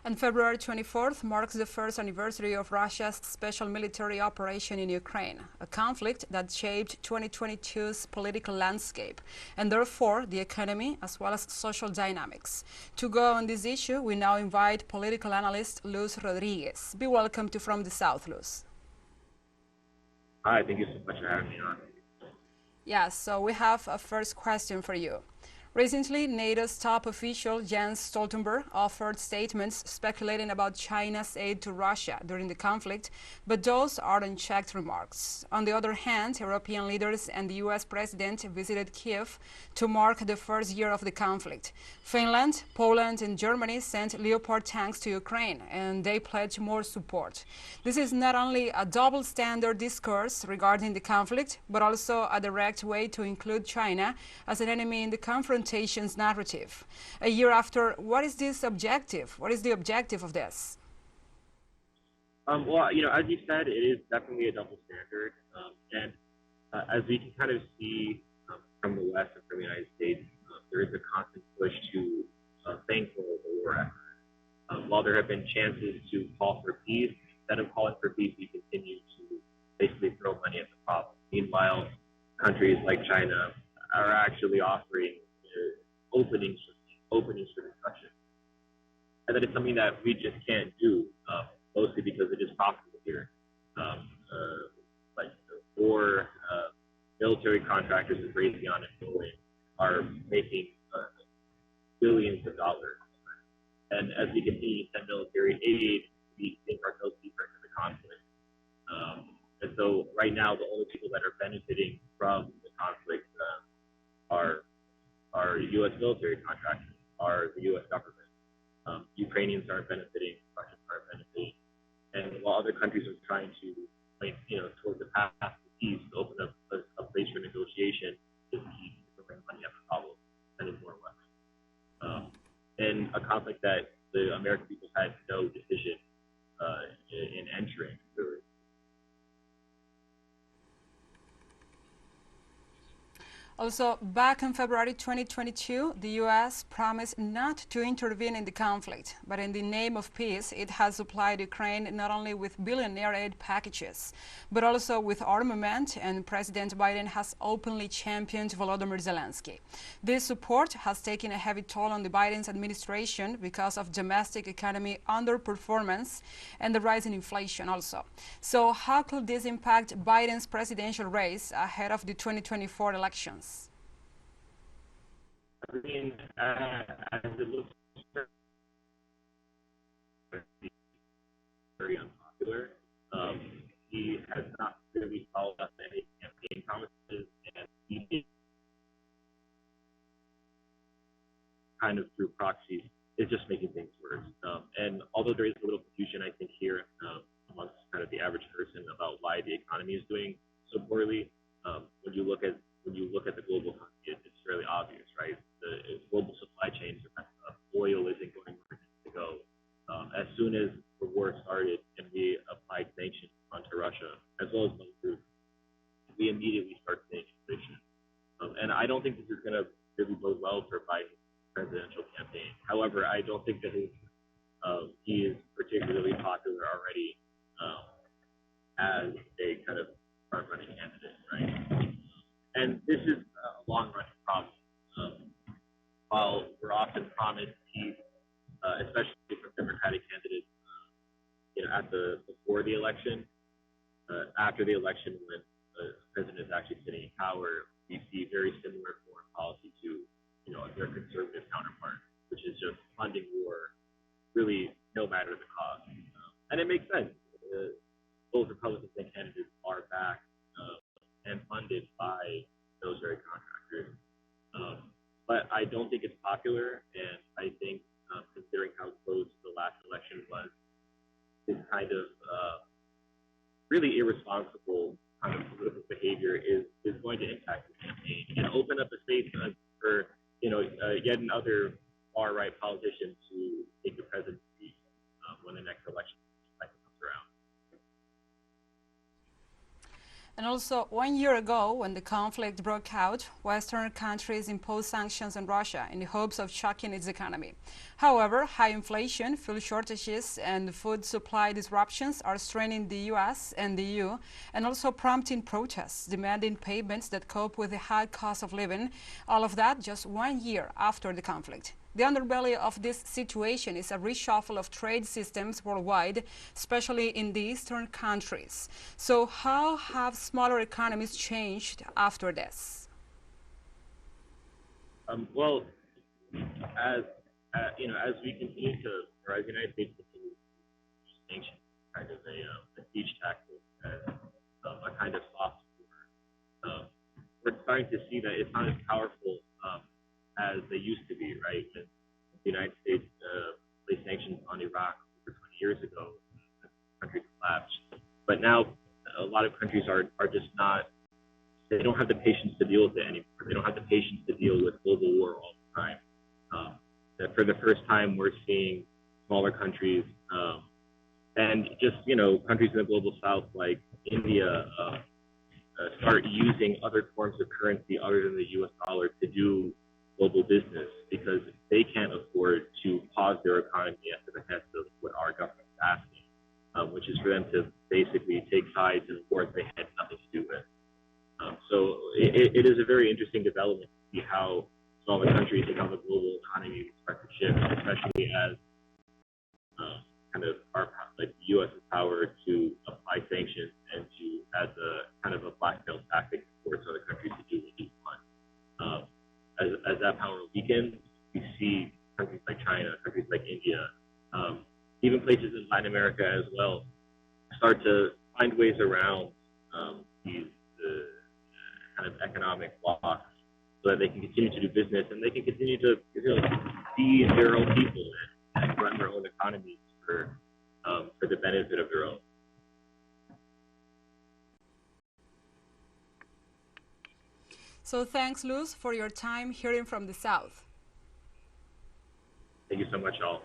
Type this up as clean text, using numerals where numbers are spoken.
And February 24th marks the first anniversary of Russia's special military operation in Ukraine, a conflict that shaped 2022's political landscape and therefore the economy as well as social dynamics. To go on this issue, we now invite political analyst Luz Rodriguez. Be welcome to From the South, Luz. Hi, thank you so much for having me on. Yes, so we have a first question for you. Recently, NATO's top official Jens Stoltenberg offered statements speculating about China's aid to Russia during the conflict, but those are unchecked remarks. On the other hand, European leaders and the US president visited Kiev to mark the first year of the conflict. Finland, Poland and Germany sent Leopard tanks to Ukraine, and they pledged more support. This is not only a double standard discourse regarding the conflict, but also a direct way to include China as an enemy in the confrontations narrative. A year after, what is this objective? What is the objective of this? Well, as you said, it is definitely a double standard. And as we can kind of see from the West and from the United States, there is a constant push to thankful the war effort. While there have been chances to call for peace, instead of calling for peace, we continue to basically throw money at the problem. Meanwhile, countries like China are actually offering openings for discussion. And that it's something that we just can't do, mostly because it is profitable here. Like four military contractors of Raytheon and Boeing are making billions of dollars. And as we continue to send military aid, we sink ourselves deeper into the conflict. And so right now, the only people that are benefiting from the conflict are U.S. military contractors, are the U.S. government. Ukrainians aren't benefiting, Russians aren't benefiting. And while other countries are trying to, towards the path to peace, to open up a place for negotiation, is keep throwing money at the problem, sending more weapons. And a conflict that the American people had no decision in entering. Also, back in February 2022, the U.S. promised not to intervene in the conflict, but in the name of peace, it has supplied Ukraine not only with billionaire aid packages, but also with armament, and President Biden has openly championed Volodymyr Zelensky. This support has taken a heavy toll on the Biden's administration because of domestic economy underperformance and the rise in inflation also. So how could this impact Biden's presidential race ahead of the 2024 elections? I mean, as it looks very unpopular, he has not really followed up any campaign promises, and he did kind of through proxies is just making things worse. And although there is a little confusion, I think here amongst kind of the average person about why the economy is doing so poorly, when you look at the global economy, it's fairly obvious, right? The global supply chains are messed up. Oil isn't going where it needs to go. As soon as the war started and we applied sanctions onto Russia, as well as Belarus, we immediately start seeing inflation. And I don't think this is going to really bode well for Biden's presidential campaign. However, I don't think that he is particularly popular already as a kind of front-running candidate, right? And this is a long-running problem. While we're often promised peace, especially from Democratic candidates, before the election, after the election, when the president is actually sitting in power, we see very similar foreign policy to, their conservative counterpart, which is just funding war, really no matter the cost. And it makes sense. Both Republicans and candidates are backed and funded by military contractors. But I don't think it's popular, and I think considering how close the last election was, this kind of really irresponsible kind of political behavior is going to impact the campaign and open up a space for yet another far-right politician to take the presidency when the next election cycle comes around. And also, 1 year ago, when the conflict broke out, Western countries imposed sanctions on Russia in the hopes of shocking its economy. However, high inflation, fuel shortages, and food supply disruptions are straining the U.S. and the EU, and also prompting protests, demanding payments that cope with the high cost of living. All of that just 1 year after the conflict. The underbelly of this situation is a reshuffle of trade systems worldwide, especially in the eastern countries. So how have smaller economies changed after this? Well, as as we continue to, or as the United States continues to use sanctions, kind of a siege tactic, as a kind of soft power, we're starting to see that it's not as powerful as they used to be, right? When the United States placed sanctions on Iraq over 20 years ago, the country collapsed. But now a lot of countries are just not, they don't have the patience to deal with it anymore. They don't have the patience to deal with global war all the time. For the first time, we're seeing smaller countries and just, countries in the global south like India start using other forms of currency other than the US dollar to do global business because they can't afford to pause their economy at the behest of what our government is asking, which is for them to basically take sides in wars they had nothing to do with. So it is a very interesting development to see how smaller countries and how the global economy will start to shift, especially as kind of the U.S.'s power to apply sanctions and to as a kind of a blackmail tactic to force other countries to do what they want. As that power weakens, we see countries like China, countries like India, even places in Latin America as well, start to find ways around these kind of economic blocks so that they can continue to do business and they can continue to feed their own people and run their own economies for the benefit of their own. So thanks, Luz, for your time hearing from the South. Thank you so much, all.